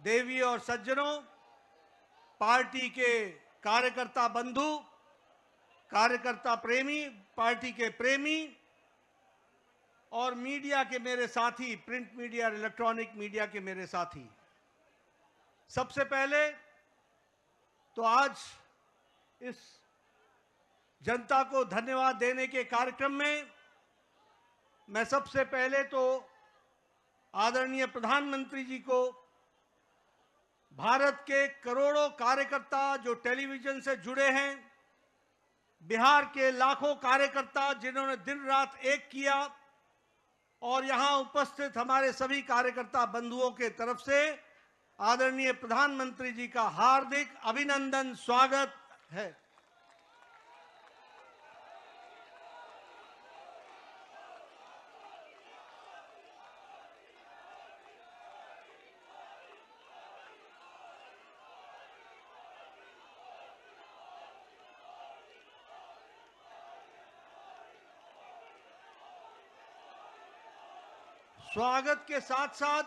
देवी और सज्जनों, पार्टी के कार्यकर्ता बंधु, कार्यकर्ता प्रेमी, पार्टी के प्रेमी और मीडिया के मेरे साथी, प्रिंट मीडिया और इलेक्ट्रॉनिक मीडिया के मेरे साथी, सबसे पहले तो आज इस जनता को धन्यवाद देने के कार्यक्रम में मैं सबसे पहले तो आदरणीय प्रधानमंत्री जी को, भारत के करोड़ों कार्यकर्ता जो टेलीविजन से जुड़े हैं, बिहार के लाखों कार्यकर्ता जिन्होंने दिन रात एक किया और यहां उपस्थित हमारे सभी कार्यकर्ता बंधुओं के तरफ से आदरणीय प्रधानमंत्री जी का हार्दिक अभिनंदन, स्वागत है। स्वागत के साथ साथ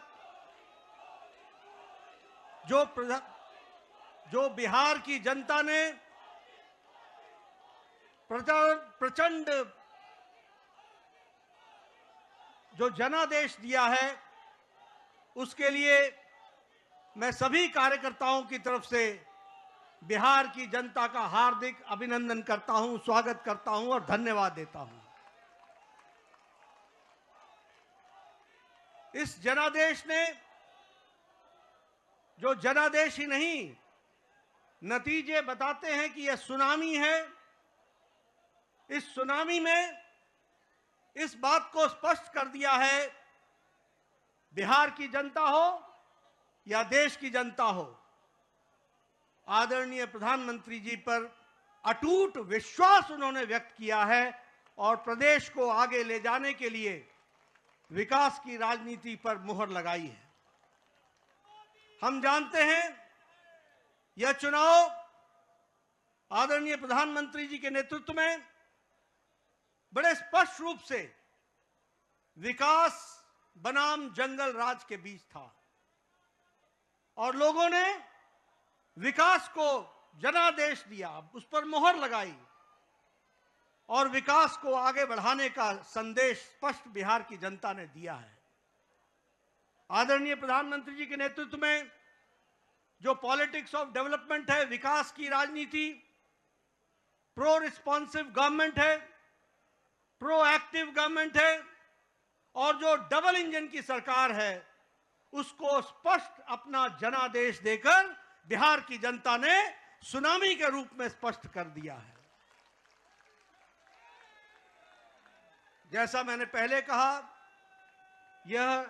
जो बिहार की जनता ने प्रचंड जो जनादेश दिया है, उसके लिए मैं सभी कार्यकर्ताओं की तरफ से बिहार की जनता का हार्दिक अभिनंदन करता हूं, स्वागत करता हूं और धन्यवाद देता हूं। इस जनादेश ने, जो जनादेश ही नहीं, नतीजे बताते हैं कि यह सुनामी है। इस सुनामी में इस बात को स्पष्ट कर दिया है, बिहार की जनता हो या देश की जनता हो, आदरणीय प्रधानमंत्री जी पर अटूट विश्वास उन्होंने व्यक्त किया है और प्रदेश को आगे ले जाने के लिए विकास की राजनीति पर मुहर लगाई है। हम जानते हैं यह चुनाव आदरणीय प्रधानमंत्री जी के नेतृत्व में बड़े स्पष्ट रूप से विकास बनाम जंगल राज के बीच था और लोगों ने विकास को जनादेश दिया, उस पर मुहर लगाई और विकास को आगे बढ़ाने का संदेश स्पष्ट बिहार की जनता ने दिया है। आदरणीय प्रधानमंत्री जी के नेतृत्व में जो पॉलिटिक्स ऑफ डेवलपमेंट है, विकास की राजनीति, प्रो रिस्पॉन्सिव गवर्नमेंट है, प्रो एक्टिव गवर्नमेंट है और जो डबल इंजन की सरकार है, उसको स्पष्ट अपना जनादेश देकर बिहार की जनता ने सुनामी के रूप में स्पष्ट कर दिया है। जैसा मैंने पहले कहा, यह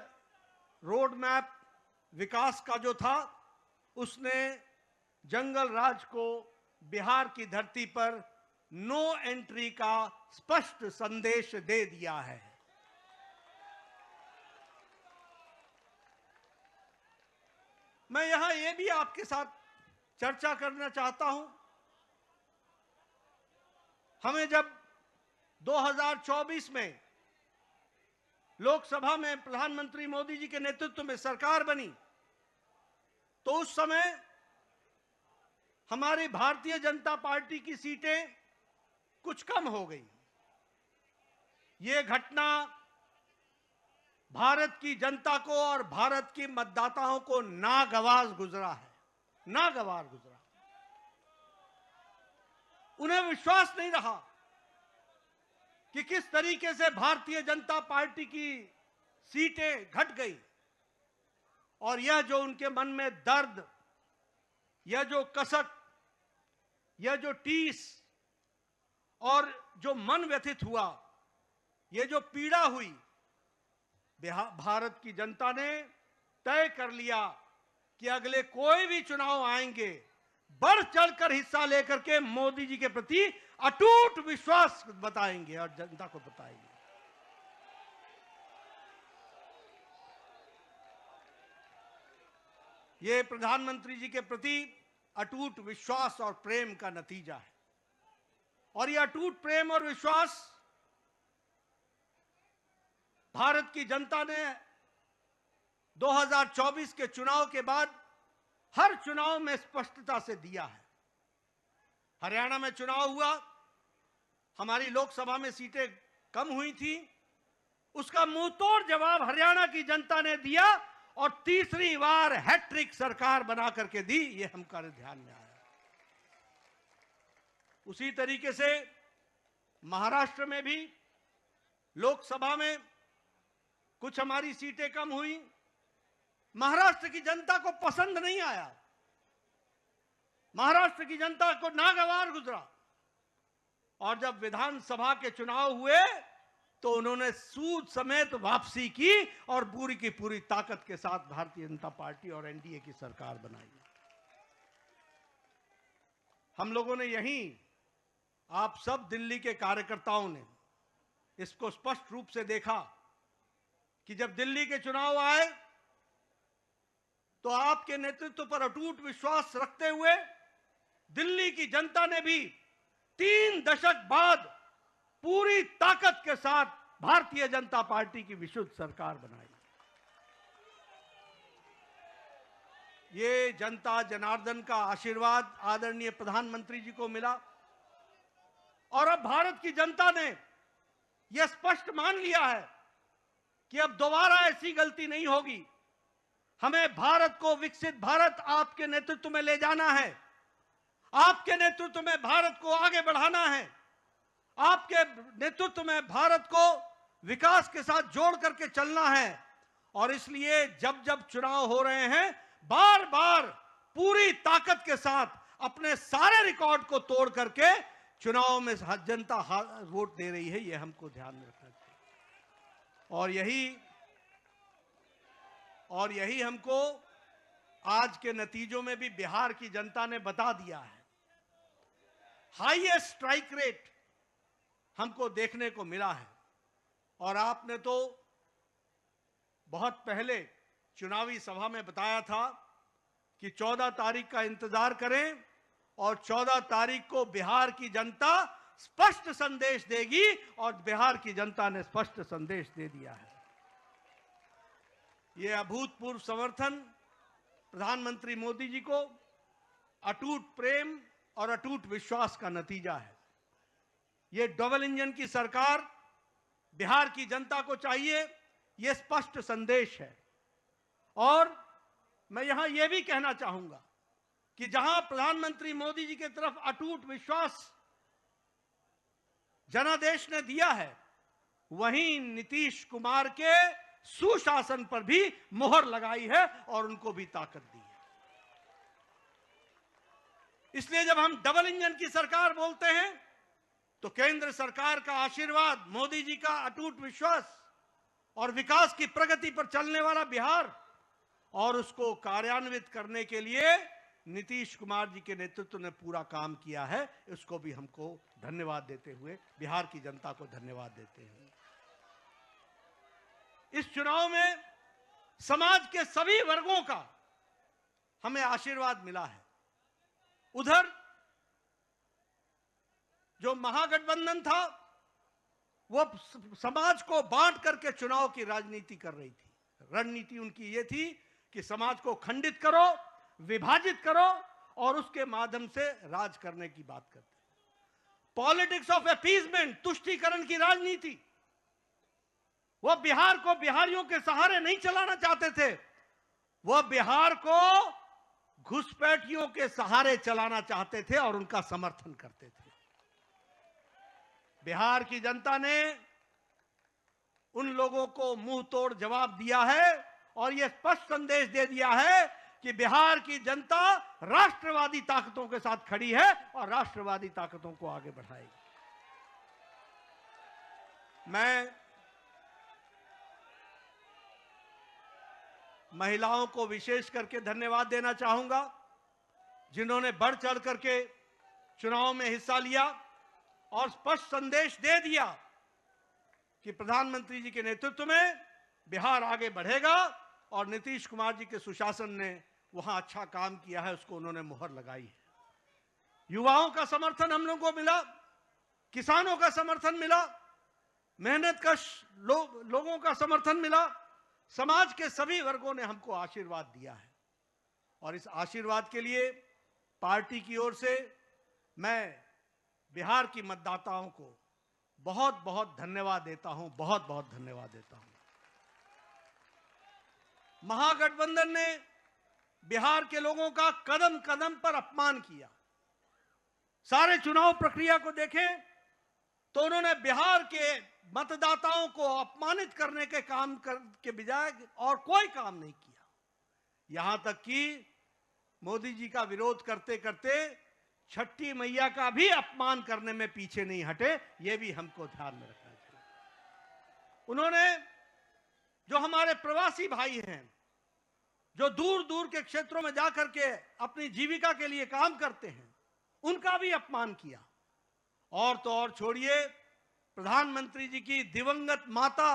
रोड मैप विकास का जो था, उसने जंगल राज को बिहार की धरती पर नो एंट्री का स्पष्ट संदेश दे दिया है। मैं यहां यह भी आपके साथ चर्चा करना चाहता हूं, हमें जब 2024 में लोकसभा में प्रधानमंत्री मोदी जी के नेतृत्व में सरकार बनी, तो उस समय हमारी भारतीय जनता पार्टी की सीटें कुछ कम हो गई। ये घटना भारत की जनता को और भारत के मतदाताओं को नागवार गुजरा है, नागवार गुजरा। उन्हें विश्वास नहीं रहा कि किस तरीके से भारतीय जनता पार्टी की सीटें घट गई और यह जो उनके मन में दर्द, यह जो कसक, यह जो टीस और जो मन व्यथित हुआ, यह जो पीड़ा हुई, भारत की जनता ने तय कर लिया कि अगले कोई भी चुनाव आएंगे, बढ़ चढ़कर हिस्सा लेकर के मोदी जी के प्रति अटूट विश्वास बताएंगे और जनता को बताएंगे। ये प्रधानमंत्री जी के प्रति अटूट विश्वास और प्रेम का नतीजा है और ये अटूट प्रेम और विश्वास भारत की जनता ने 2024 के चुनाव के बाद हर चुनाव में स्पष्टता से दिया है। हरियाणा में चुनाव हुआ, हमारी लोकसभा में सीटें कम हुई थी, उसका मुंहतोड़ जवाब हरियाणा की जनता ने दिया और तीसरी बार हैट्रिक सरकार बना करके दी, ये हमारे ध्यान में आया। उसी तरीके से महाराष्ट्र में भी लोकसभा में कुछ हमारी सीटें कम हुई, महाराष्ट्र की जनता को पसंद नहीं आया, महाराष्ट्र की जनता को नागवार गुजरा। और जब विधानसभा के चुनाव हुए तो उन्होंने सूद समेत वापसी की और पूरी की पूरी ताकत के साथ भारतीय जनता पार्टी और एनडीए की सरकार बनाई। हम लोगों ने यहीं, आप सब दिल्ली के कार्यकर्ताओं ने इसको स्पष्ट रूप से देखा कि जब दिल्ली के चुनाव आए तो आपके नेतृत्व पर अटूट विश्वास रखते हुए दिल्ली की जनता ने भी 3 दशक बाद पूरी ताकत के साथ भारतीय जनता पार्टी की विशुद्ध सरकार बनाई। ये जनता जनार्दन का आशीर्वाद आदरणीय प्रधानमंत्री जी को मिला और अब भारत की जनता ने यह स्पष्ट मान लिया है कि अब दोबारा ऐसी गलती नहीं होगी। हमें भारत को विकसित भारत आपके नेतृत्व में ले जाना है, आपके नेतृत्व में भारत को आगे बढ़ाना है, आपके नेतृत्व में भारत को विकास के साथ जोड़ करके चलना है। और इसलिए जब जब चुनाव हो रहे हैं, बार बार पूरी ताकत के साथ अपने सारे रिकॉर्ड को तोड़ करके चुनाव में जनता वोट दे रही है, यह हमको ध्यान में रखना चाहिए। और यही हमको आज के नतीजों में भी बिहार की जनता ने बता दिया है। हाईएस्ट स्ट्राइक रेट हमको देखने को मिला है। और आपने तो बहुत पहले चुनावी सभा में बताया था कि 14 तारीख का इंतजार करें और 14 तारीख को बिहार की जनता स्पष्ट संदेश देगी और बिहार की जनता ने स्पष्ट संदेश दे दिया है। यह अभूतपूर्व समर्थन प्रधानमंत्री मोदी जी को अटूट प्रेम और अटूट विश्वास का नतीजा है। यह डबल इंजन की सरकार बिहार की जनता को चाहिए, यह स्पष्ट संदेश है। और मैं यहां यह भी कहना चाहूंगा कि जहां प्रधानमंत्री मोदी जी की तरफ अटूट विश्वास जनादेश ने दिया है, वहीं नीतीश कुमार के सुशासन पर भी मुहर लगाई है और उनको भी ताकत दी है। इसलिए जब हम डबल इंजन की सरकार बोलते हैं तो केंद्र सरकार का आशीर्वाद, मोदी जी का अटूट विश्वास और विकास की प्रगति पर चलने वाला बिहार और उसको कार्यान्वित करने के लिए नीतीश कुमार जी के नेतृत्व ने पूरा काम किया है। इसको भी हमको धन्यवाद देते हुए, बिहार की जनता को धन्यवाद देते हैं। इस चुनाव में समाज के सभी वर्गों का हमें आशीर्वाद मिला है। उधर जो महागठबंधन था वो समाज को बांट करके चुनाव की राजनीति कर रही थी। रणनीति उनकी ये थी कि समाज को खंडित करो, विभाजित करो और उसके माध्यम से राज करने की बात करते। पॉलिटिक्स ऑफ अपीजमेंट, तुष्टीकरण की राजनीति। वह बिहार को बिहारियों के सहारे नहीं चलाना चाहते थे, वह बिहार को घुसपैठियों के सहारे चलाना चाहते थे और उनका समर्थन करते थे। बिहार की जनता ने उन लोगों को मुंह तोड़ जवाब दिया है और यह स्पष्ट संदेश दे दिया है कि बिहार की जनता राष्ट्रवादी ताकतों के साथ खड़ी है और राष्ट्रवादी ताकतों को आगे बढ़ाएगी। मैं महिलाओं को विशेष करके धन्यवाद देना चाहूंगा, जिन्होंने बढ़ चढ़ करके चुनाव में हिस्सा लिया और स्पष्ट संदेश दे दिया कि प्रधानमंत्री जी के नेतृत्व में बिहार आगे बढ़ेगा और नीतीश कुमार जी के सुशासन ने वहां अच्छा काम किया है, उसको उन्होंने मुहर लगाई है। युवाओं का समर्थन हम लोगों को मिला, किसानों का समर्थन मिला, मेहनतकश लोगों का समर्थन मिला, समाज के सभी वर्गों ने हमको आशीर्वाद दिया है। और इस आशीर्वाद के लिए पार्टी की ओर से मैं बिहार की मतदाताओं को बहुत बहुत धन्यवाद देता हूं, बहुत बहुत धन्यवाद देता हूं। महागठबंधन ने बिहार के लोगों का कदम कदम पर अपमान किया। सारे चुनाव प्रक्रिया को देखें तो उन्होंने बिहार के मतदाताओं को अपमानित करने के काम के बजाय और कोई काम नहीं किया। यहां तक कि मोदी जी का विरोध करते करते छठी मैया का भी अपमान करने में पीछे नहीं हटे। यह भी हमको ध्यान में रखना चाहिए। उन्होंने जो हमारे प्रवासी भाई हैं, जो दूर दूर के क्षेत्रों में जाकर के अपनी जीविका के लिए काम करते हैं, उनका भी अपमान किया। और तो और छोड़िए, प्रधानमंत्री जी की दिवंगत माता,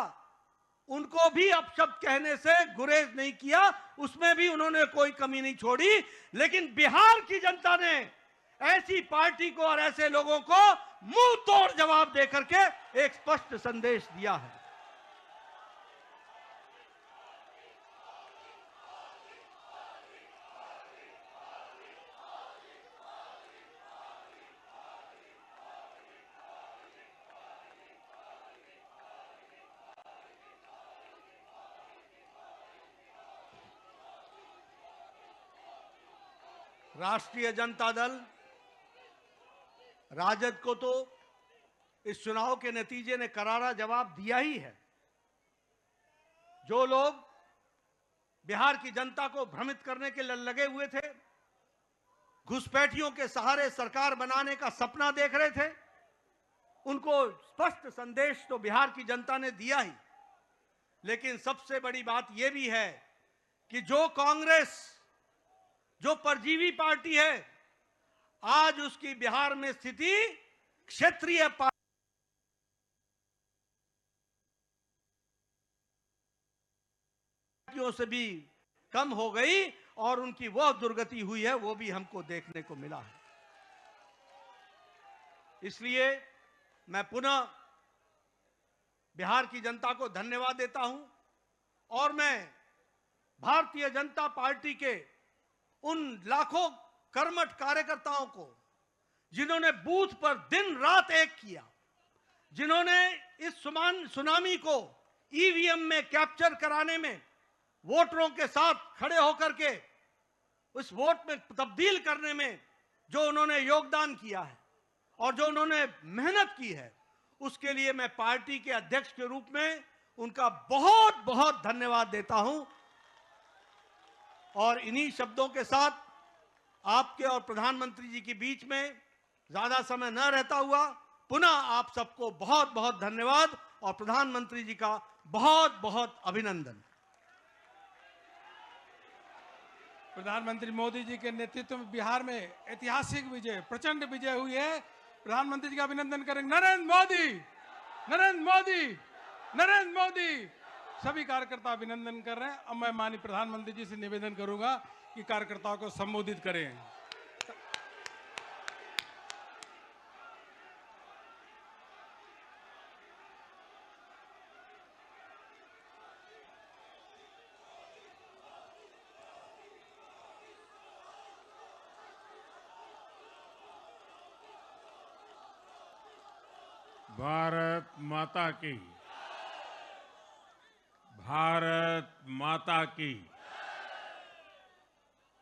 उनको भी अपशब्द कहने से गुरेज नहीं किया, उसमें भी उन्होंने कोई कमी नहीं छोड़ी। लेकिन बिहार की जनता ने ऐसी पार्टी को और ऐसे लोगों को मुंह तोड़ जवाब देकर के एक स्पष्ट संदेश दिया है। राष्ट्रीय जनता दल राजद को तो इस चुनाव के नतीजे ने करारा जवाब दिया ही है। जो लोग बिहार की जनता को भ्रमित करने के लिए लगे हुए थे, घुसपैठियों के सहारे सरकार बनाने का सपना देख रहे थे, उनको स्पष्ट संदेश तो बिहार की जनता ने दिया ही। लेकिन सबसे बड़ी बात यह भी है कि जो कांग्रेस, जो परजीवी पार्टी है, आज उसकी बिहार में स्थिति क्षेत्रीय पार्टियों से भी कम हो गई और उनकी वह दुर्गति हुई है, वो भी हमको देखने को मिला है। इसलिए मैं पुनः बिहार की जनता को धन्यवाद देता हूं और मैं भारतीय जनता पार्टी के उन लाखों कर्मठ कार्यकर्ताओं को, जिन्होंने बूथ पर दिन रात एक किया, जिन्होंने इस सुनामी को ईवीएम में कैप्चर कराने में वोटरों के साथ खड़े होकर के उस वोट में तब्दील करने में जो उन्होंने योगदान किया है और जो उन्होंने मेहनत की है, उसके लिए मैं पार्टी के अध्यक्ष के रूप में उनका बहुत बहुत धन्यवाद देता हूं। और इन्हीं शब्दों के साथ आपके और प्रधानमंत्री जी के बीच में ज्यादा समय न रहता हुआ पुनः आप सबको बहुत बहुत धन्यवाद और प्रधानमंत्री जी का बहुत बहुत अभिनंदन। प्रधानमंत्री मोदी जी के नेतृत्व में बिहार में ऐतिहासिक विजय, प्रचंड विजय हुई है। प्रधानमंत्री जी का अभिनंदन करेंगे। नरेंद्र मोदी, नरेंद्र मोदी, नरेंद्र मोदी। सभी कार्यकर्ता अभिनंदन कर रहे हैं। अब मैं माननीय प्रधानमंत्री जी से निवेदन करूंगा कि कार्यकर्ताओं को संबोधित करें। भारत माता की, भारत माता की,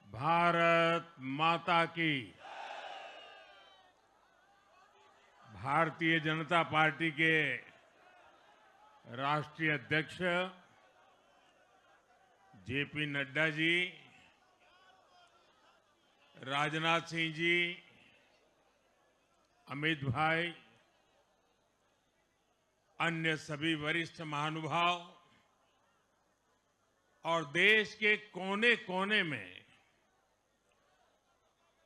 भारत माता की। भारतीय जनता पार्टी के राष्ट्रीय अध्यक्ष जेपी नड्डा जी, राजनाथ सिंह जी, अमित भाई, अन्य सभी वरिष्ठ महानुभाव और देश के कोने कोने में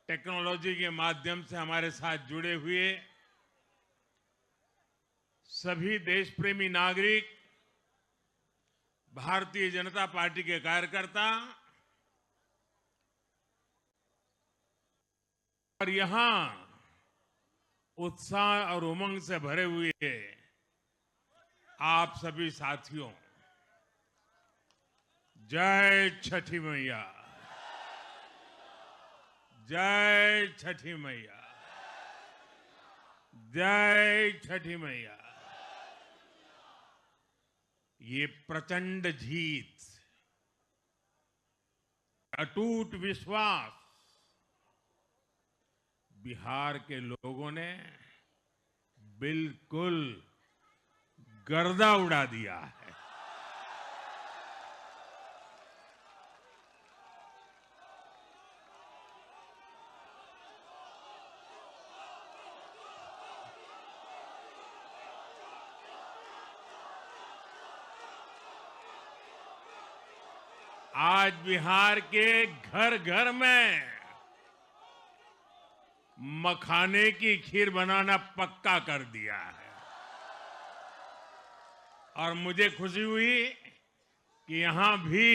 टेक्नोलॉजी के माध्यम से हमारे साथ जुड़े हुए सभी देश प्रेमी नागरिक, भारतीय जनता पार्टी के कार्यकर्ता और यहां उत्साह और उमंग से भरे हुए आप सभी साथियों, जय छठी मैया। जय छठी मैया, जय छठी मैया। ये प्रचंड जीत, अटूट विश्वास बिहार के लोगों ने बिल्कुल गर्दा उड़ा दिया है। आज बिहार के घर घर में मखाने की खीर बनाना पक्का कर दिया है। और मुझे खुशी हुई कि यहां भी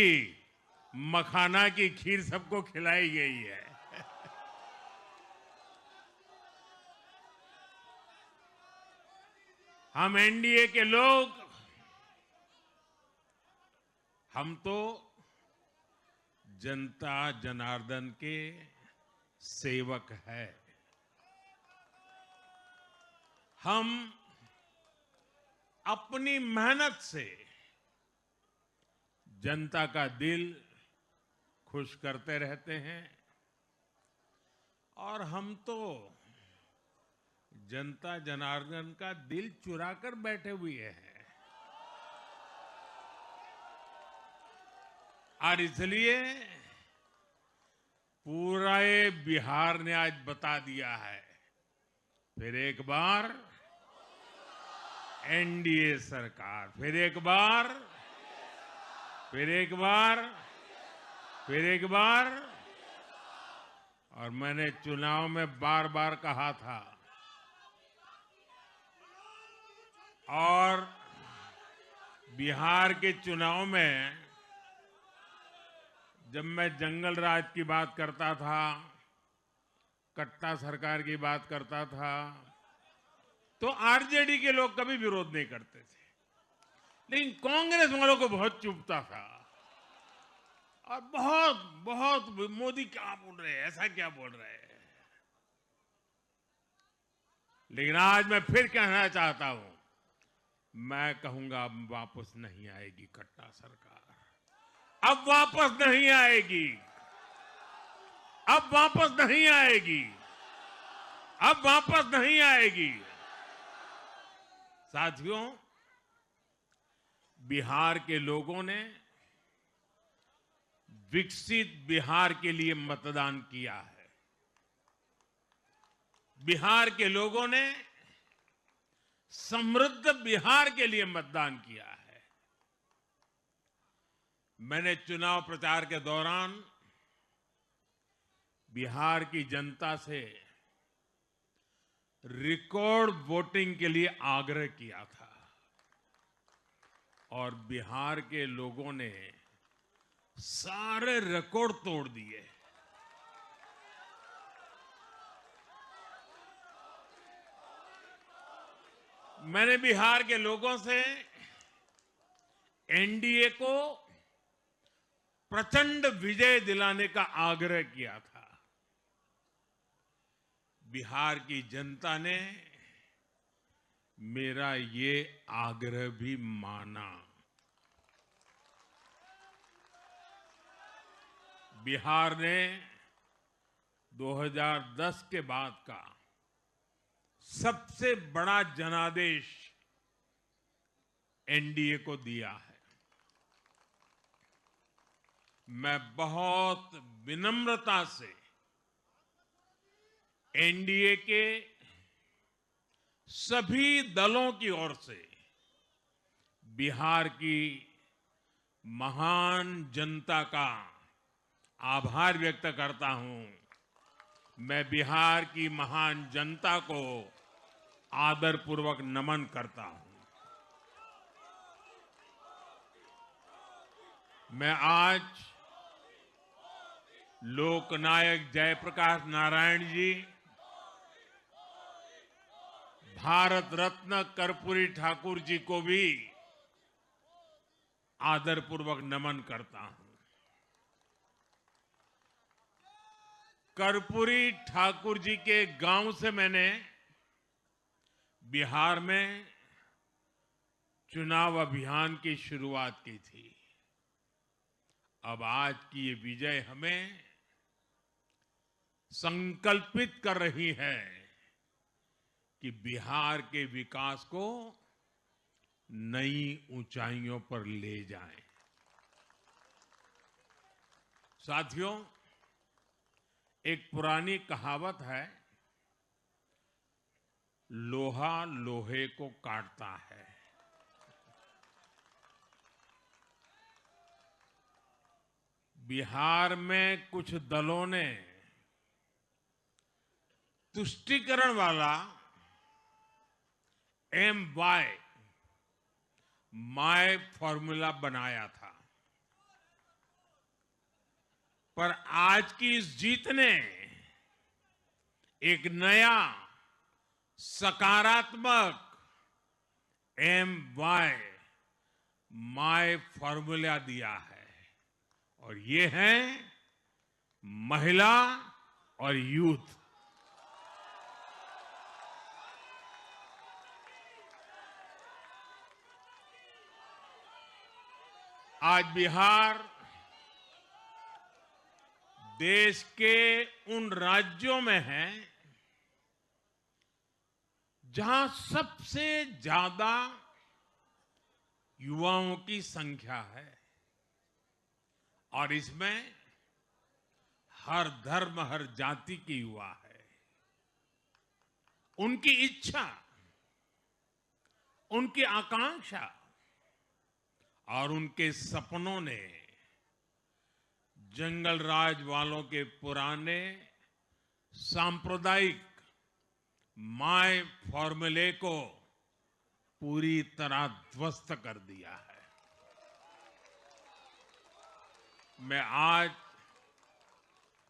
मखाना की खीर सबको खिलाई गई है। हम एनडीए के लोग, हम तो जनता जनार्दन के सेवक है। हम अपनी मेहनत से जनता का दिल खुश करते रहते हैं और हम तो जनता जनार्दन का दिल चुरा कर बैठे हुए हैं। और इसलिए पूरा ये बिहार ने आज बता दिया है, फिर एक बार एनडीए सरकार, फिर एक बार, फिर एक बार, फिर एक बार। और मैंने चुनाव में बार बार कहा था, और बिहार के चुनाव में जब मैं जंगल राज की बात करता था, कट्टा सरकार की बात करता था, तो आरजेडी के लोग कभी विरोध नहीं करते थे, लेकिन कांग्रेस वालों को बहुत चुभता था और बहुत बहुत मोदी क्या बोल रहे हैं, ऐसा क्या बोल रहे हैं। लेकिन आज मैं फिर कहना चाहता हूं, मैं कहूंगा अब वापस नहीं आएगी कट्टा सरकार, अब वापस नहीं आएगी, अब वापस नहीं आएगी, अब वापस नहीं आएगी। साथियों, बिहार के लोगों ने विकसित बिहार के लिए मतदान किया है। बिहार के लोगों ने समृद्ध बिहार के लिए मतदान किया है। मैंने चुनाव प्रचार के दौरान बिहार की जनता से रिकॉर्ड वोटिंग के लिए आग्रह किया था और बिहार के लोगों ने सारे रिकॉर्ड तोड़ दिए। मैंने बिहार के लोगों से एनडीए को प्रचंड विजय दिलाने का आग्रह किया था। बिहार की जनता ने मेरा ये आग्रह भी माना। बिहार ने 2010 के बाद का सबसे बड़ा जनादेश एनडीए को दिया है। मैं बहुत विनम्रता से एनडीए के सभी दलों की ओर से बिहार की महान जनता का आभार व्यक्त करता हूं। मैं बिहार की महान जनता को आदरपूर्वक नमन करता हूं। मैं आज लोकनायक जयप्रकाश नारायण जी, भारत रत्न कर्पूरी ठाकुर जी को भी आदरपूर्वक नमन करता हूं। कर्पूरी ठाकुर जी के गांव से मैंने बिहार में चुनाव अभियान की शुरुआत की थी। अब आज की ये विजय हमें संकल्पित कर रही है कि बिहार के विकास को नई ऊंचाइयों पर ले जाएं। साथियों, एक पुरानी कहावत है, लोहा लोहे को काटता है। बिहार में कुछ दलों ने तुष्टीकरण वाला MY माय फॉर्मूला बनाया था, पर आज की इस जीत ने एक नया सकारात्मक MY माय फॉर्मूला दिया है, और ये है महिला और यूथ। आज बिहार देश के उन राज्यों में है जहां सबसे ज्यादा युवाओं की संख्या है, और इसमें हर धर्म हर जाति के युवा है। उनकी इच्छा, उनकी आकांक्षा और उनके सपनों ने जंगल राज वालों के पुराने सांप्रदायिक माय फॉर्मूले को पूरी तरह ध्वस्त कर दिया है। मैं आज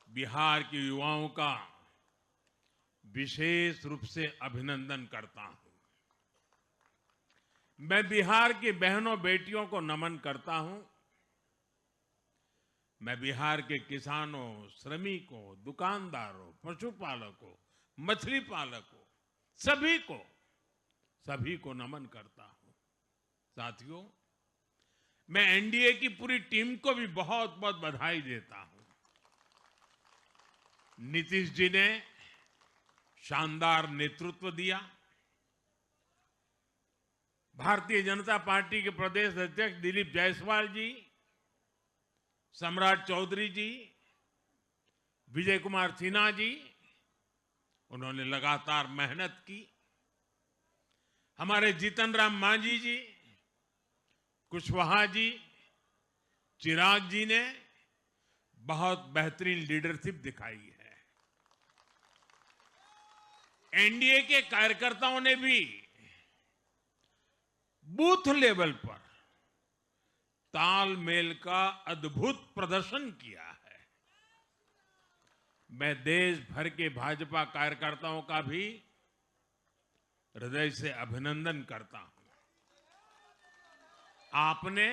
बिहार के युवाओं का विशेष रूप से अभिनंदन करता हूं। मैं बिहार की बहनों बेटियों को नमन करता हूं। मैं बिहार के किसानों, श्रमिकों, दुकानदारों, पशुपालकों, मछली पालकों, सभी को नमन करता हूं। साथियों, मैं एनडीए की पूरी टीम को भी बहुत बहुत बधाई देता हूं। नीतीश जी ने शानदार नेतृत्व दिया। भारतीय जनता पार्टी के प्रदेश अध्यक्ष दिलीप जायसवाल जी, सम्राट चौधरी जी, विजय कुमार सिन्हा जी, उन्होंने लगातार मेहनत की। हमारे जीतन राम मांझी जी, कुशवाहा जी, चिराग जी ने बहुत बेहतरीन लीडरशिप दिखाई है। एनडीए के कार्यकर्ताओं ने भी बूथ लेवल पर तालमेल का अद्भुत प्रदर्शन किया है। मैं देश भर के भाजपा कार्यकर्ताओं का भी हृदय से अभिनंदन करता हूं। आपने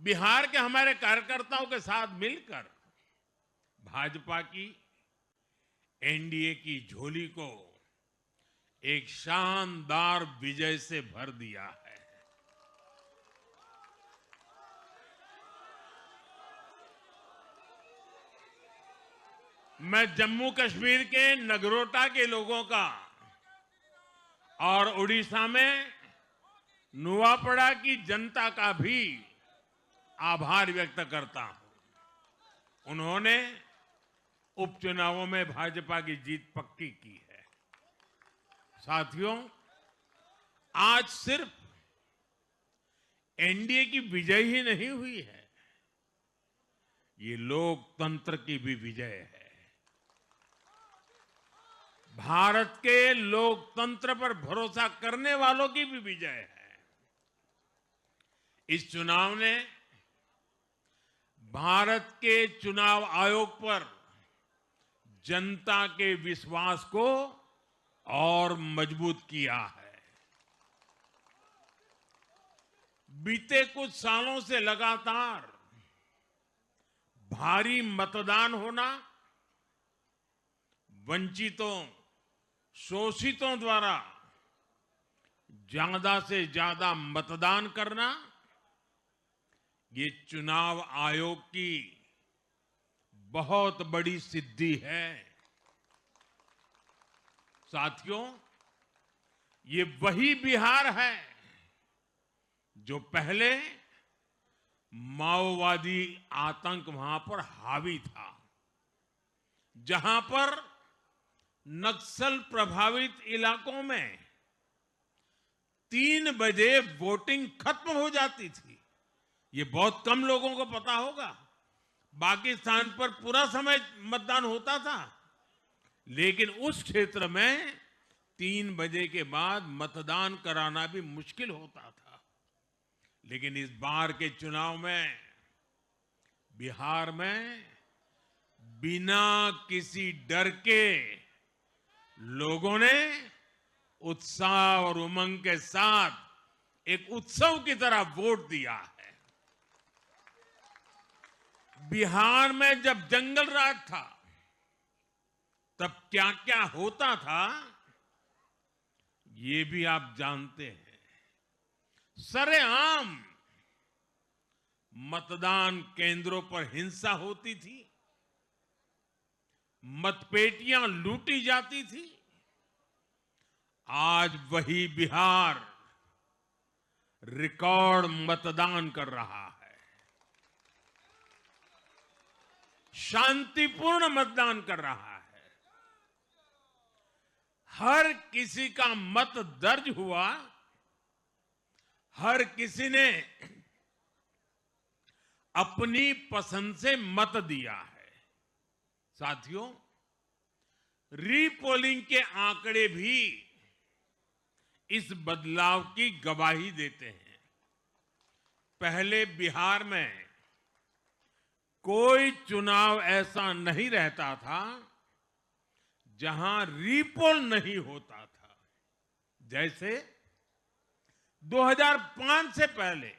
बिहार के हमारे कार्यकर्ताओं के साथ मिलकर भाजपा की एनडीए की झोली को एक शानदार विजय से भर दिया है। मैं जम्मू कश्मीर के नगरोटा के लोगों का और उड़ीसा में नुआपड़ा की जनता का भी आभार व्यक्त करता हूं। उन्होंने उपचुनावों में भाजपा की जीत पक्की की है। साथियों, आज सिर्फ एनडीए की विजय ही नहीं हुई है, ये लोकतंत्र की भी विजय है। भारत के लोकतंत्र पर भरोसा करने वालों की भी विजय है। इस चुनाव ने भारत के चुनाव आयोग पर जनता के विश्वास को और मजबूत किया है। बीते कुछ सालों से लगातार भारी मतदान होना वंचितों, शोषितों द्वारा ज्यादा से ज्यादा मतदान करना, ये चुनाव आयोग की बहुत बड़ी सिद्धि है। साथियों, ये वही बिहार है जो पहले माओवादी आतंक वहां पर हावी था, जहां पर नक्सल प्रभावित इलाकों में 3 बजे वोटिंग खत्म हो जाती थी। ये बहुत कम लोगों को पता होगा। बाकी स्थान पर पूरा समय मतदान होता था, लेकिन उस क्षेत्र में 3 बजे के बाद मतदान कराना भी मुश्किल होता था। लेकिन इस बार के चुनाव में बिहार में बिना किसी डर के लोगों ने उत्साह और उमंग के साथ एक उत्सव की तरह वोट दिया है। बिहार में जब जंगल राज था, तब क्या क्या होता था, ये भी आप जानते हैं। सरेआम मतदान केंद्रों पर हिंसा होती थी, मतपेटियां लूटी जाती थी। आज वही बिहार रिकॉर्ड मतदान कर रहा है। शांतिपूर्ण मतदान कर रहा है। हर किसी का मत दर्ज हुआ, हर किसी ने अपनी पसंद से मत दिया है। साथियों, रीपोलिंग के आंकड़े भी इस बदलाव की गवाही देते हैं। पहले बिहार में कोई चुनाव ऐसा नहीं रहता था जहां रीपोल नहीं होता था। जैसे 2005 से पहले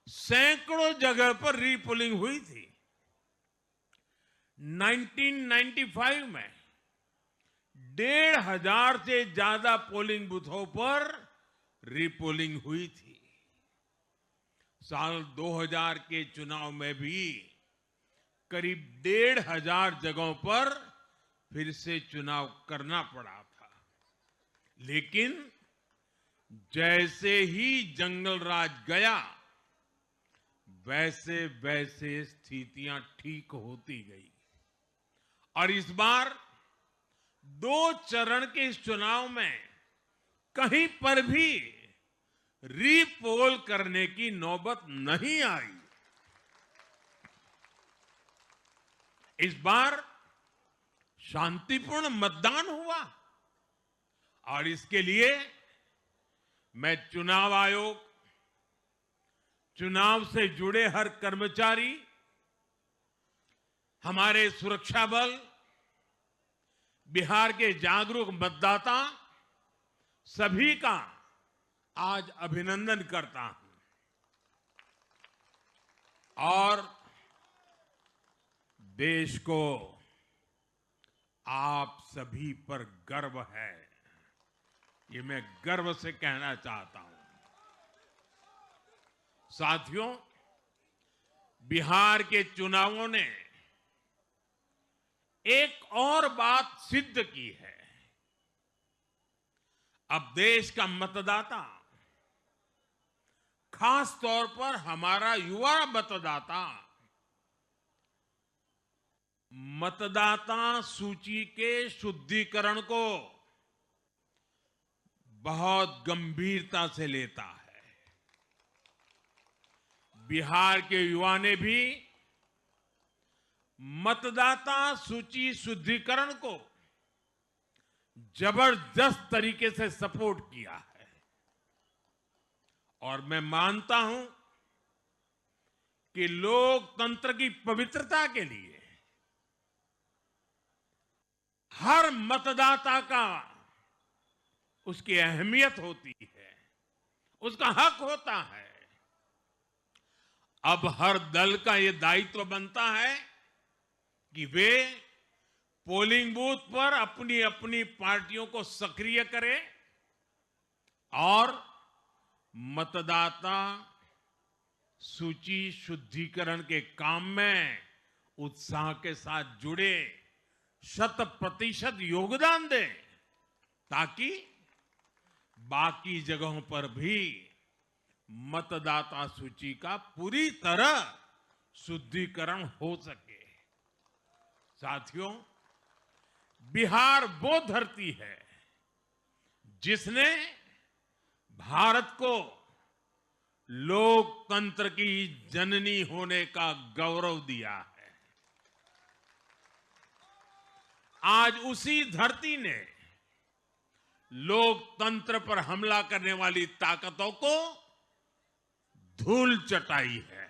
सैकड़ों जगह पर रीपोलिंग हुई थी। 1995 में 1,500 से ज्यादा पोलिंग बूथों पर रीपोलिंग हुई थी। साल 2000 के चुनाव में भी करीब 1,500 जगहों पर फिर से चुनाव करना पड़ा था। लेकिन जैसे ही जंगल राज गया, वैसे वैसे स्थितियां ठीक होती गई और इस बार 2 चरण के इस चुनाव में कहीं पर भी रीपोल करने की नौबत नहीं आई। इस बार शांतिपूर्ण मतदान हुआ और इसके लिए मैं चुनाव आयोग, चुनाव से जुड़े हर कर्मचारी, हमारे सुरक्षा बल, बिहार के जागरूक मतदाता, सभी का आज अभिनंदन करता हूं और देश को आप सभी पर गर्व है, ये मैं गर्व से कहना चाहता हूं। साथियों, बिहार के चुनावों ने एक और बात सिद्ध की है। अब देश का मतदाता, खास तौर पर हमारा युवा मतदाता, मतदाता सूची के शुद्धिकरण को बहुत गंभीरता से लेता है। बिहार के युवा ने भी मतदाता सूची शुद्धिकरण को जबरदस्त तरीके से सपोर्ट किया है और मैं मानता हूं कि लोकतंत्र की पवित्रता के लिए हर मतदाता का उसकी अहमियत होती है, उसका हक होता है। अब हर दल का यह दायित्व बनता है कि वे पोलिंग बूथ पर अपनी अपनी पार्टियों को सक्रिय करें और मतदाता सूची शुद्धिकरण के काम में उत्साह के साथ जुड़े, 100% योगदान दें, ताकि बाकी जगहों पर भी मतदाता सूची का पूरी तरह शुद्धिकरण हो सके। साथियों, बिहार वो धरती है जिसने भारत को लोकतंत्र की जननी होने का गौरव दिया है। आज उसी धरती ने लोकतंत्र पर हमला करने वाली ताकतों को धूल चटाई है।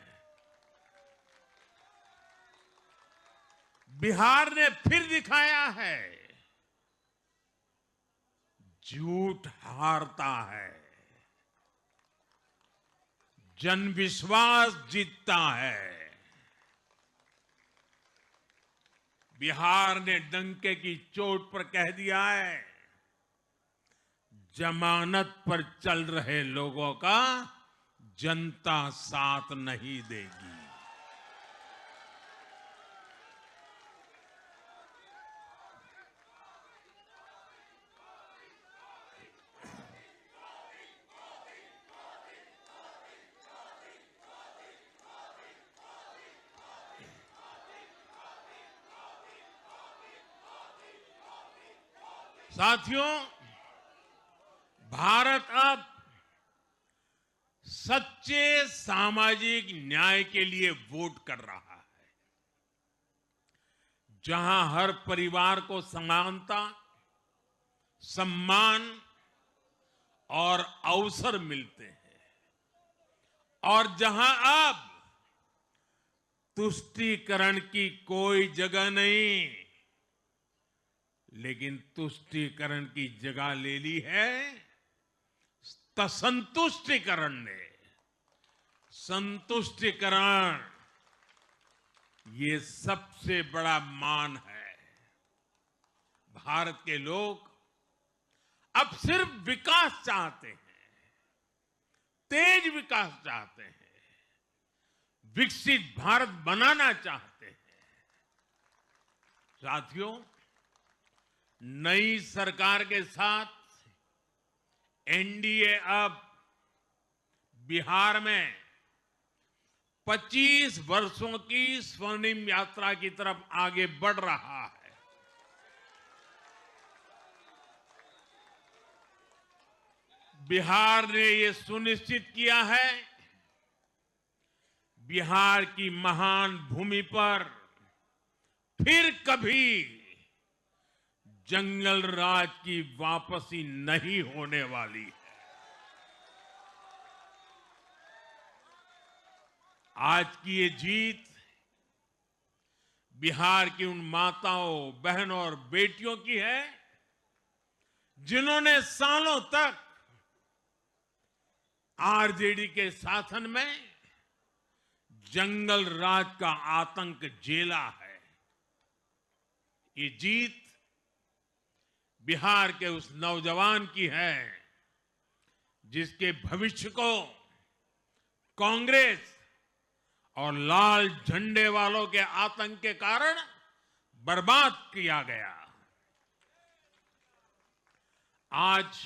बिहार ने फिर दिखाया है, झूठ हारता है, जन विश्वास जीतता है। बिहार ने डंके की चोट पर कह दिया है, जमानत पर चल रहे लोगों का जनता साथ नहीं देगी। साथियों, भारत अब सच्चे सामाजिक न्याय के लिए वोट कर रहा है, जहां हर परिवार को समानता, सम्मान और अवसर मिलते हैं, और जहां अब तुष्टीकरण की कोई जगह नहीं, लेकिन तुष्टीकरण की जगह ले ली है संतुष्टीकरण ने। संतुष्टीकरण ये सबसे बड़ा मान है। भारत के लोग अब सिर्फ विकास चाहते हैं, तेज विकास चाहते हैं, विकसित भारत बनाना चाहते हैं। साथियों, नई सरकार के साथ एनडीए अब बिहार में 25 वर्षों की स्वर्णिम यात्रा की तरफ आगे बढ़ रहा है। बिहार ने ये सुनिश्चित किया है, बिहार की महान भूमि पर फिर कभी जंगल राज की वापसी नहीं होने वाली है। आज की ये जीत बिहार की उन माताओं, बहनों और बेटियों की है, जिन्होंने सालों तक आरजेडी के शासन में जंगल राज का आतंक झेला है। ये जीत बिहार के उस नौजवान की है, जिसके भविष्य को कांग्रेस और लाल झंडे वालों के आतंक के कारण बर्बाद किया गया। आज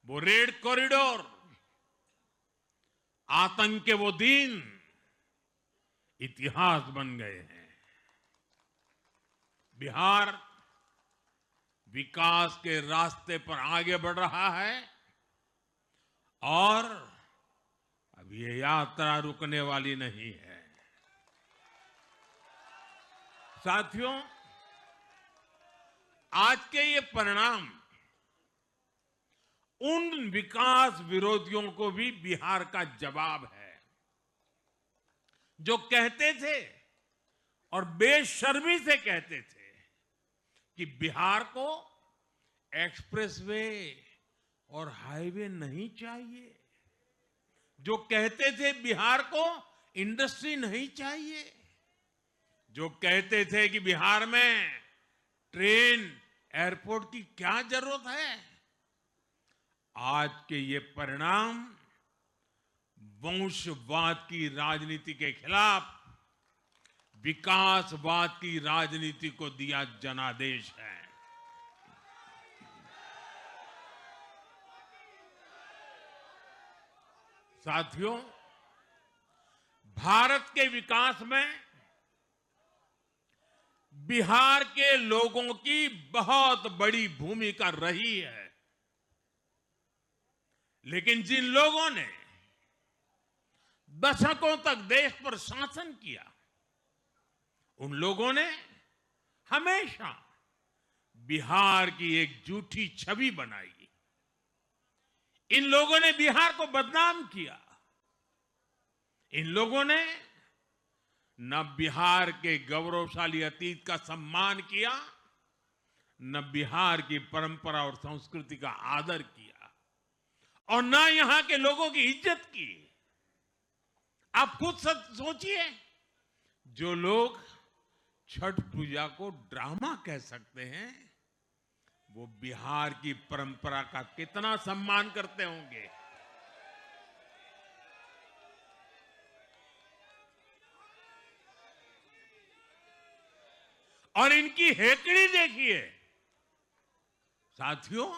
वो रेड कॉरिडोर, आतंक के वो दिन इतिहास बन गए हैं। बिहार विकास के रास्ते पर आगे बढ़ रहा है और अब ये यात्रा रुकने वाली नहीं है। साथियों, आज के ये परिणाम उन विकास विरोधियों को भी बिहार का जवाब है, जो कहते थे और बेशर्मी से कहते थे कि बिहार को एक्सप्रेसवे और हाईवे नहीं चाहिए, जो कहते थे बिहार को इंडस्ट्री नहीं चाहिए, जो कहते थे कि बिहार में ट्रेन, एयरपोर्ट की क्या जरूरत है? आज के ये परिणाम वंशवाद की राजनीति के खिलाफ विकासवाद की राजनीति को दिया जनादेश है। साथियों, भारत के विकास में बिहार के लोगों की बहुत बड़ी भूमिका रही है। लेकिन जिन लोगों ने दशकों तक देश पर शासन किया, उन लोगों ने हमेशा बिहार की एक झूठी छवि बनाई। इन लोगों ने बिहार को बदनाम किया। इन लोगों ने न बिहार के गौरवशाली अतीत का सम्मान किया, न बिहार की परंपरा और संस्कृति का आदर किया, और न यहां के लोगों की इज्जत की। आप खुद सोचिए, जो लोग छठ पूजा को ड्रामा कह सकते हैं, वो बिहार की परंपरा का कितना सम्मान करते होंगे। और इनकी हेकड़ी देखिए। साथियों,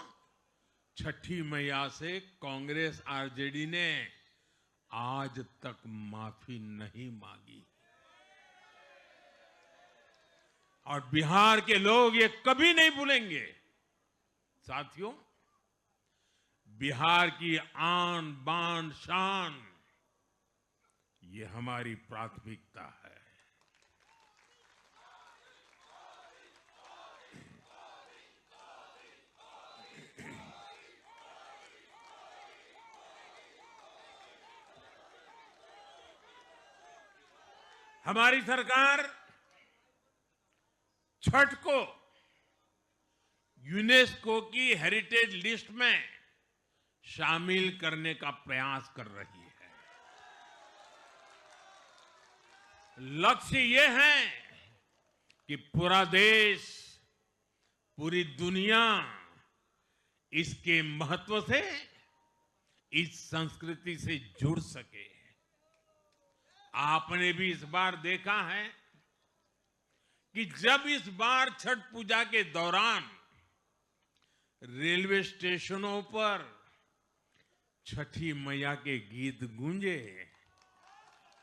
छठी मैया से कांग्रेस आरजेडी ने आज तक माफी नहीं मांगी, और बिहार के लोग ये कभी नहीं भूलेंगे। साथियों, बिहार की आन बान शान, ये हमारी प्राथमिकता है। हमारी सरकार छठ को यूनेस्को की हेरिटेज लिस्ट में शामिल करने का प्रयास कर रही है। लक्ष्य ये है कि पूरा देश, पूरी दुनिया इसके महत्व से, इस संस्कृति से जुड़ सके। आपने भी इस बार देखा है कि जब इस बार छठ पूजा के दौरान रेलवे स्टेशनों पर छठी मैया के गीत गूंजे,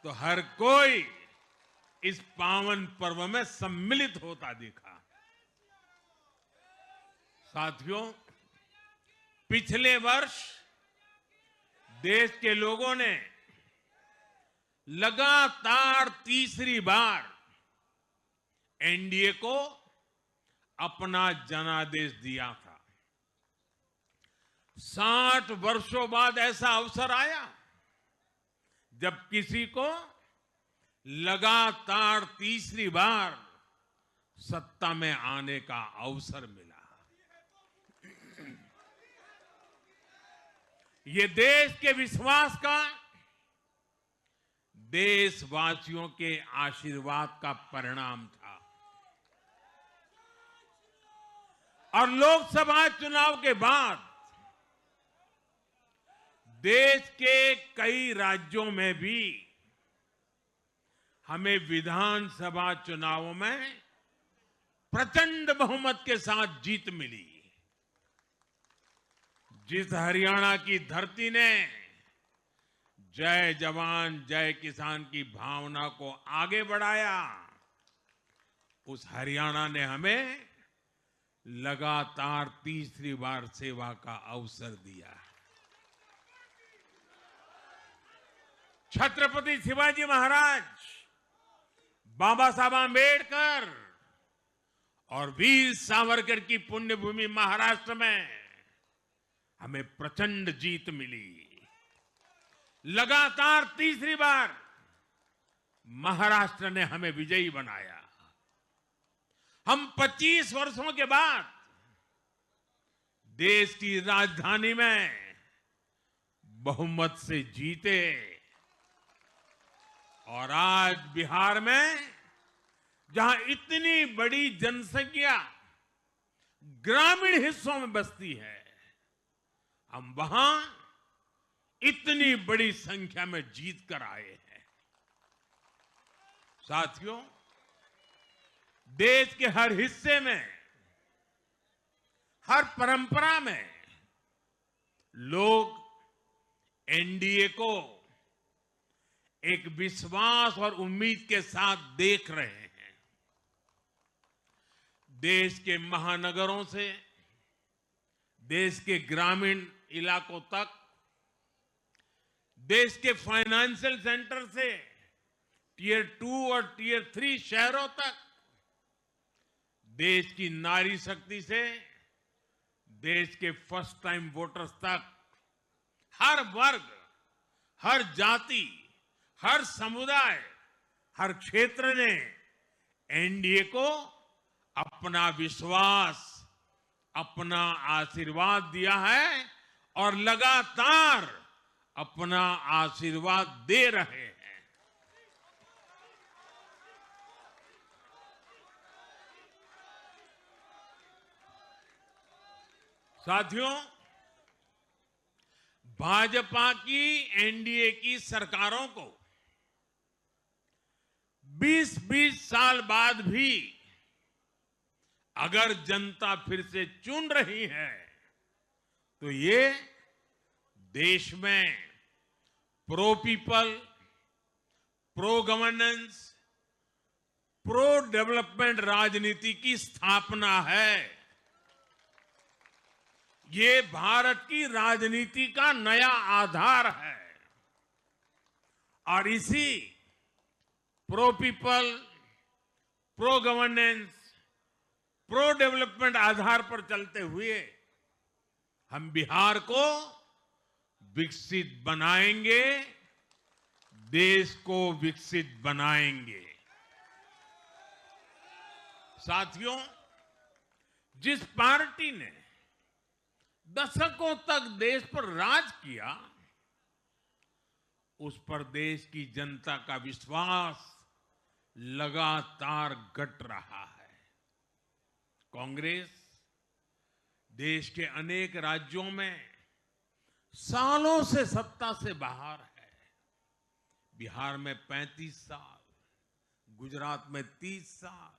तो हर कोई इस पावन पर्व में सम्मिलित होता दिखा। साथियों, पिछले वर्ष देश के लोगों ने लगातार तीसरी बार एनडीए को अपना जनादेश दिया था। 60 वर्षों बाद ऐसा अवसर आया जब किसी को लगातार तीसरी बार सत्ता में आने का अवसर मिला। ये देश के विश्वास का, देशवासियों के आशीर्वाद का परिणाम था। और लोकसभा चुनाव के बाद देश के कई राज्यों में भी हमें विधानसभा चुनावों में प्रचंड बहुमत के साथ जीत मिली। जिस हरियाणा की धरती ने जय जवान जय किसान की भावना को आगे बढ़ाया, उस हरियाणा ने हमें लगातार तीसरी बार सेवा का अवसर दिया। छत्रपति शिवाजी महाराज, बाबा साहब आंबेडकर और वीर सावरकर की पुण्यभूमि महाराष्ट्र में हमें प्रचंड जीत मिली। लगातार तीसरी बार महाराष्ट्र ने हमें विजयी बनाया। हम 25 वर्षों के बाद देश की राजधानी में बहुमत से जीते, और आज बिहार में जहां इतनी बड़ी जनसंख्या ग्रामीण हिस्सों में बसती है, हम वहां इतनी बड़ी संख्या में जीत कर आए हैं। साथियों, देश के हर हिस्से में, हर परंपरा में लोग एनडीए को एक विश्वास और उम्मीद के साथ देख रहे हैं। देश के महानगरों से देश के ग्रामीण इलाकों तक, देश के फाइनेंशियल सेंटर से टियर 2 और टियर 3 शहरों तक, देश की नारी शक्ति से देश के फर्स्ट टाइम वोटर्स तक, हर वर्ग, हर जाति, हर समुदाय, हर क्षेत्र ने एनडीए को अपना विश्वास, अपना आशीर्वाद दिया है और लगातार अपना आशीर्वाद दे रहे हैं। साथियों, भाजपा की एनडीए की सरकारों को 20-20 साल बाद भी अगर जनता फिर से चुन रही है तो ये देश में pro people, pro governance, pro development राजनीति की स्थापना है। ये भारत की राजनीति का नया आधार है और इसी pro people, pro governance, pro development आधार पर चलते हुए हम बिहार को विकसित बनाएंगे, देश को विकसित बनाएंगे। साथियों, जिस पार्टी ने दशकों तक देश पर राज किया, उस पर देश की जनता का विश्वास लगातार घट रहा है। कांग्रेस देश के अनेक राज्यों में सालों से सत्ता से बाहर है। बिहार में 35 साल, गुजरात में 30 साल,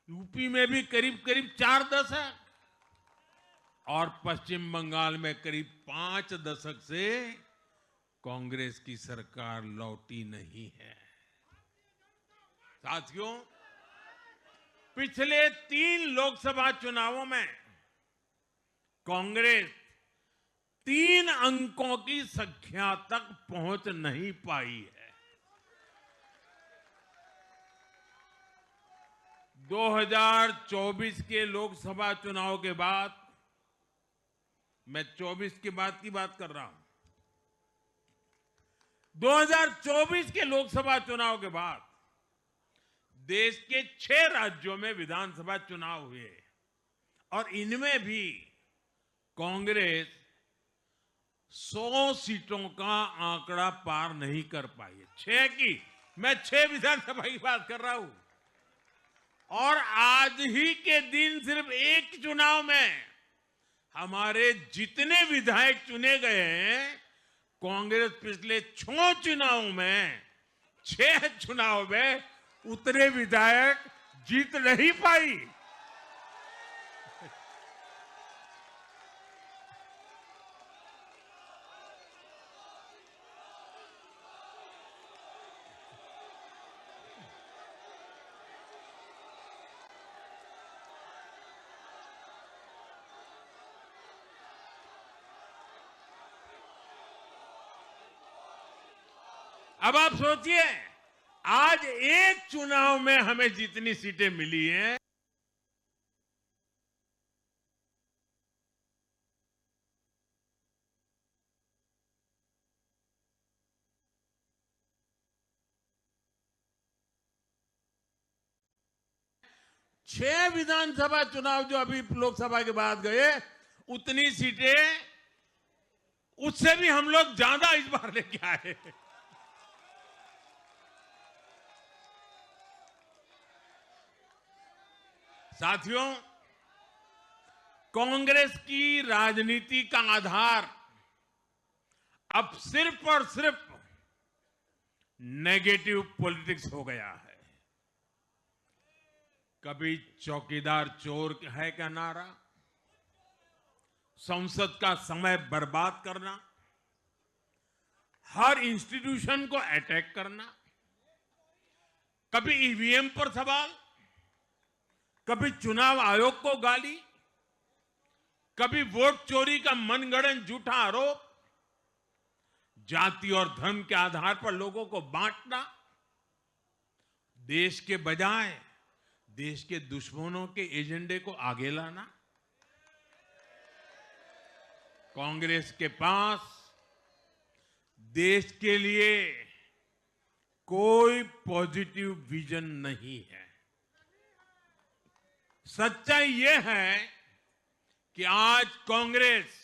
यूपी में भी करीब करीब 4 दशक और पश्चिम बंगाल में करीब 5 दशक से कांग्रेस की सरकार लौटी नहीं है। साथियों, पिछले 3 लोकसभा चुनावों में कांग्रेस 3 अंकों की संख्या तक पहुंच नहीं पाई है। 2024 के लोकसभा चुनाव के बाद, मैं 24 के बाद की बात कर रहा हूं, 2024 के लोकसभा चुनाव के बाद देश के 6 राज्यों में विधानसभा चुनाव हुए और इनमें भी कांग्रेस 100 सीटों का आंकड़ा पार नहीं कर पाई है। 6 की, मैं 6 विधानसभा की बात कर रहा हूं और आज ही के दिन सिर्फ एक चुनाव में हमारे जितने विधायक चुने गए हैं, कांग्रेस पिछले 6 चुनावों में 6 चुनाव में उतने विधायक जीत नहीं पाई। अब आप सोचिए, आज एक चुनाव में हमें जितनी सीटें मिली हैं, छह विधानसभा चुनाव जो अभी लोकसभा के बाद गए, उतनी सीटें उससे भी हम लोग ज्यादा इस बार लेके आए। साथियों, कांग्रेस की राजनीति का आधार अब सिर्फ और सिर्फ नेगेटिव पॉलिटिक्स हो गया है। कभी चौकीदार चोर है का नारा, संसद का समय बर्बाद करना, हर इंस्टीट्यूशन को अटैक करना, कभी ईवीएम पर सवाल, कभी चुनाव आयोग को गाली, कभी वोट चोरी का मनगढ़ंत झूठा आरोप, जाति और धर्म के आधार पर लोगों को बांटना, देश के बजाय देश के दुश्मनों के एजेंडे को आगे लाना। कांग्रेस के पास देश के लिए कोई पॉजिटिव विजन नहीं है। सच्चाई यह है कि आज कांग्रेस,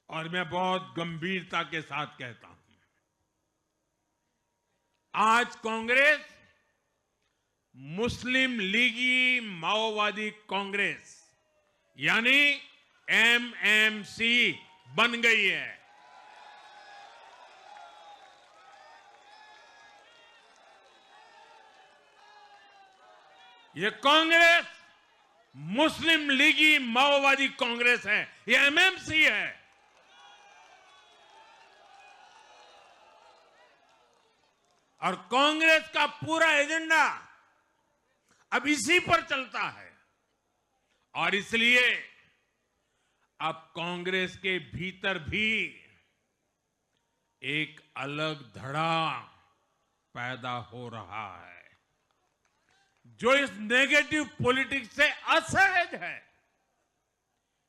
और मैं बहुत गंभीरता के साथ कहता हूं, आज कांग्रेस मुस्लिम लीगी माओवादी कांग्रेस यानी एमएमसी बन गई है। ये कांग्रेस मुस्लिम लीगी माओवादी कांग्रेस है, ये एमएमसी है। और कांग्रेस का पूरा एजेंडा अब इसी पर चलता है। और इसलिए अब कांग्रेस के भीतर भी एक अलग धड़ा पैदा हो रहा है, जो इस नेगेटिव पॉलिटिक्स से असहज है।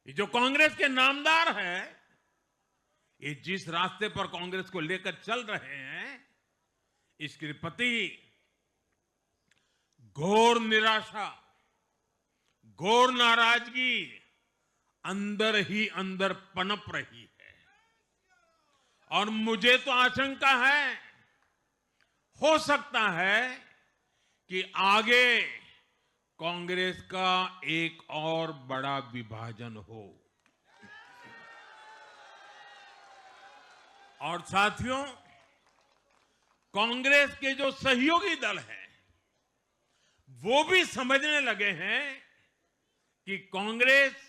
ये जो कांग्रेस के नामदार हैं, ये जिस रास्ते पर कांग्रेस को लेकर चल रहे हैं, इसके प्रति घोर निराशा, घोर नाराजगी अंदर ही अंदर पनप रही है। और मुझे तो आशंका है, हो सकता है कि आगे कांग्रेस का एक और बड़ा विभाजन हो। और साथियों, कांग्रेस के जो सहयोगी दल हैं, वो भी समझने लगे हैं कि कांग्रेस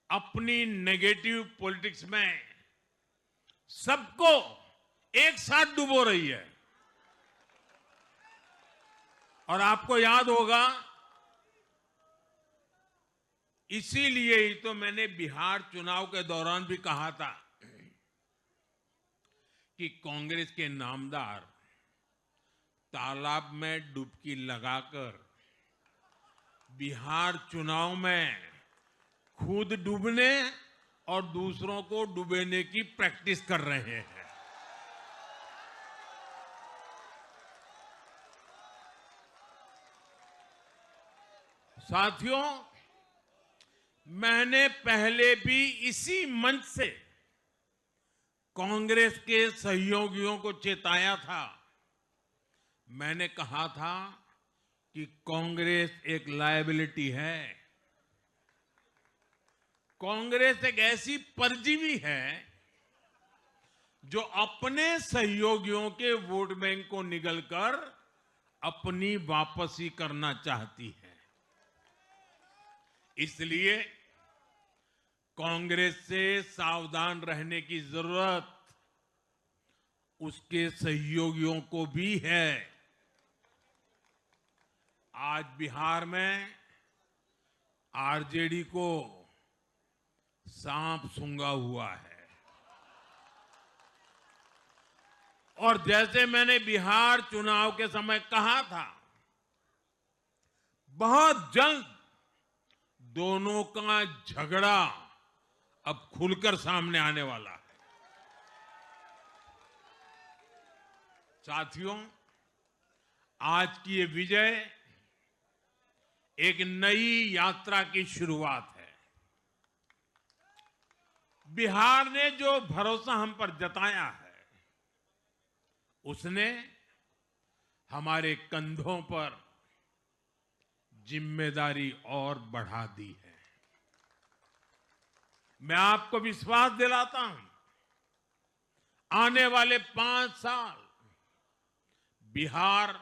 अपनी नेगेटिव पॉलिटिक्स में सबको एक साथ डुबो रही है। और आपको याद होगा, इसीलिए ही तो मैंने बिहार चुनाव के दौरान भी कहा था कि कांग्रेस के नामदार तालाब में डुबकी लगाकर बिहार चुनाव में खुद डूबने और दूसरों को डुबेने की प्रैक्टिस कर रहे हैं। साथियों, मैंने पहले भी इसी मंच से कांग्रेस के सहयोगियों को चेताया था। मैंने कहा था कि कांग्रेस एक लायबिलिटी है, कांग्रेस एक ऐसी परजीवी है जो अपने सहयोगियों के वोट बैंक को निगलकर अपनी वापसी करना चाहती है। इसलिए कांग्रेस से सावधान रहने की जरूरत उसके सहयोगियों को भी है। आज बिहार में आरजेडी को सांप सूंघा हुआ है। और जैसे मैंने बिहार चुनाव के समय कहा था, बहुत जल्द दोनों का झगड़ा अब खुलकर सामने आने वाला है। साथियों, आज की ये विजय एक नई यात्रा की शुरुआत है। बिहार ने जो भरोसा हम पर जताया है, उसने हमारे कंधों पर जिम्मेदारी और बढ़ा दी है। मैं आपको विश्वास दिलाता हूं, आने वाले 5 साल बिहार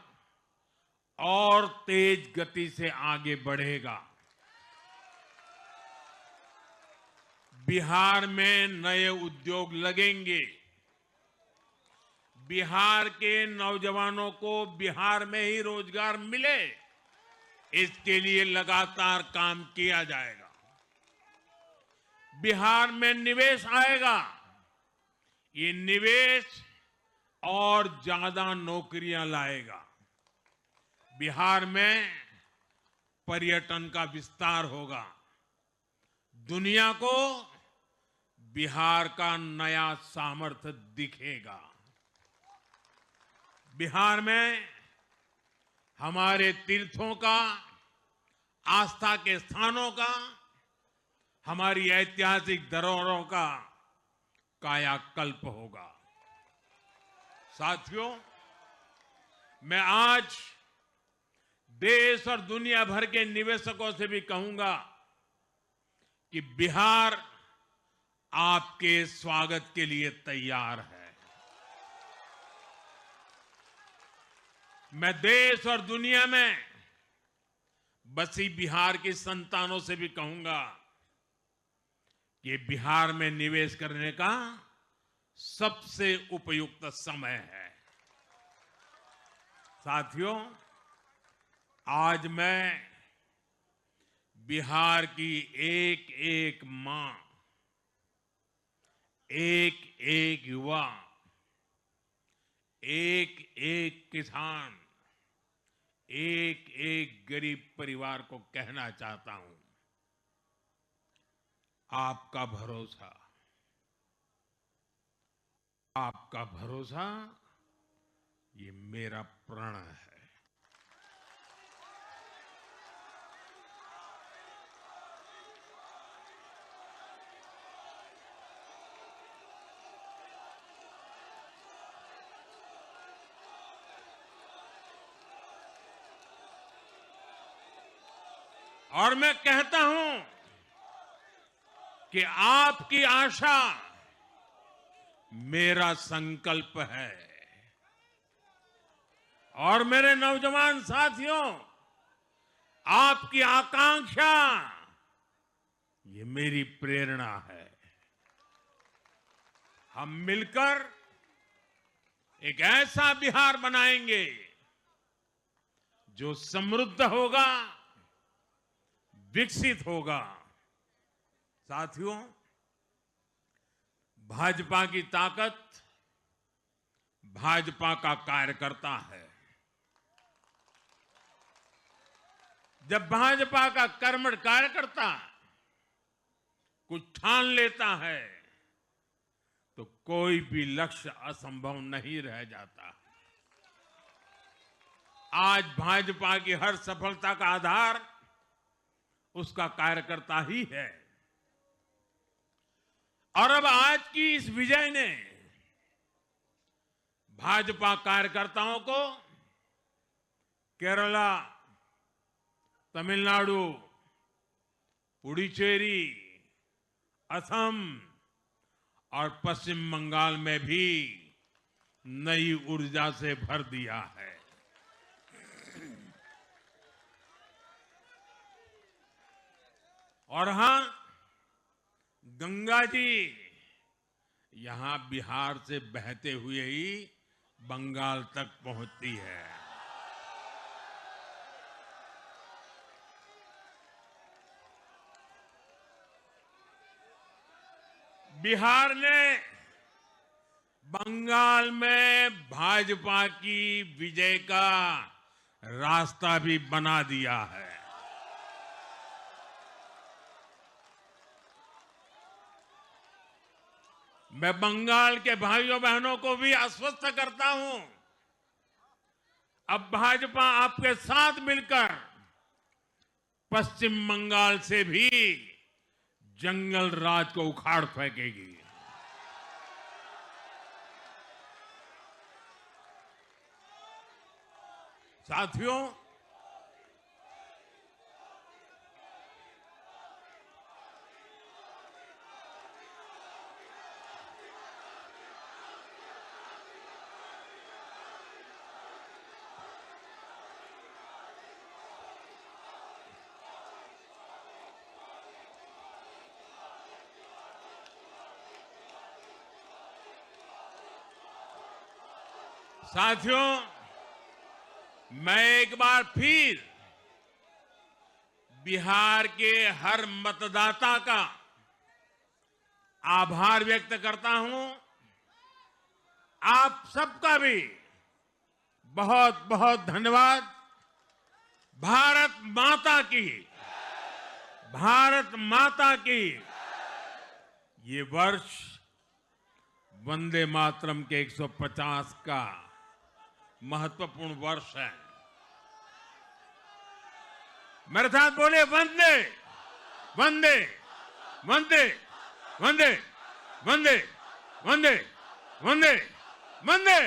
और तेज गति से आगे बढ़ेगा। बिहार में नए उद्योग लगेंगे। बिहार के नौजवानों को बिहार में ही रोजगार मिले, इसके लिए लगातार काम किया जाएगा। बिहार में निवेश आएगा। ये निवेश और ज्यादा नौकरियां लाएगा। बिहार में पर्यटन का विस्तार होगा। दुनिया को बिहार का नया सामर्थ्य दिखेगा। बिहार में हमारे तीर्थों का, आस्था के स्थानों का, हमारी ऐतिहासिक धरोहरों का कायाकल्प होगा। साथियों, मैं आज देश और दुनिया भर के निवेशकों से भी कहूंगा कि बिहार आपके स्वागत के लिए तैयार है। मैं देश और दुनिया में बसी बिहार की संतानों से भी कहूंगा कि बिहार में निवेश करने का सबसे उपयुक्त समय है। साथियों, आज मैं बिहार की एक एक मां, एक एक युवा, एक एक किसान, एक एक गरीब परिवार को कहना चाहता हूं, आपका भरोसा, आपका भरोसा ये मेरा प्रण है। और मैं कहता हूं कि आपकी आशा मेरा संकल्प है। और मेरे नौजवान साथियों, आपकी आकांक्षा ये मेरी प्रेरणा है। हम मिलकर एक ऐसा बिहार बनाएंगे जो समृद्ध होगा, विकसित होगा। साथियों, भाजपा की ताकत भाजपा का कार्यकर्ता है। जब भाजपा का कर्मठ कार्यकर्ता कुछ ठान लेता है तो कोई भी लक्ष्य असंभव नहीं रह जाता। आज भाजपा की हर सफलता का आधार उसका कार्यकर्ता ही है। और अब आज की इस विजय ने भाजपा कार्यकर्ताओं को केरला, तमिलनाडु, पुडुचेरी, असम और पश्चिम बंगाल में भी नई ऊर्जा से भर दिया है। और हां, गंगा जी यहां बिहार से बहते हुए ही बंगाल तक पहुंचती है। बिहार ने बंगाल में भाजपा की विजय का रास्ता भी बना दिया है। मैं बंगाल के भाइयों बहनों को भी आश्वस्त करता हूं, अब भाजपा आपके साथ मिलकर पश्चिम बंगाल से भी जंगल राज को उखाड़ फेंकेगी। साथियों, साथियों, मैं एक बार फिर बिहार के हर मतदाता का आभार व्यक्त करता हूं। आप सबका भी बहुत बहुत धन्यवाद। भारत माता की, भारत माता की। ये वर्ष वंदे मातरम के 150 का महत्वपूर्ण वर्ष है। मेरे साथ बोले वंदे वंदे वंदे वंदे वंदे वंदे वंदे वंदे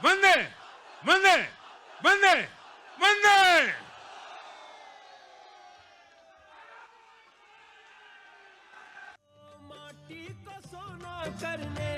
वंदे वंदे वंदे वंदे। माटी को सोना करने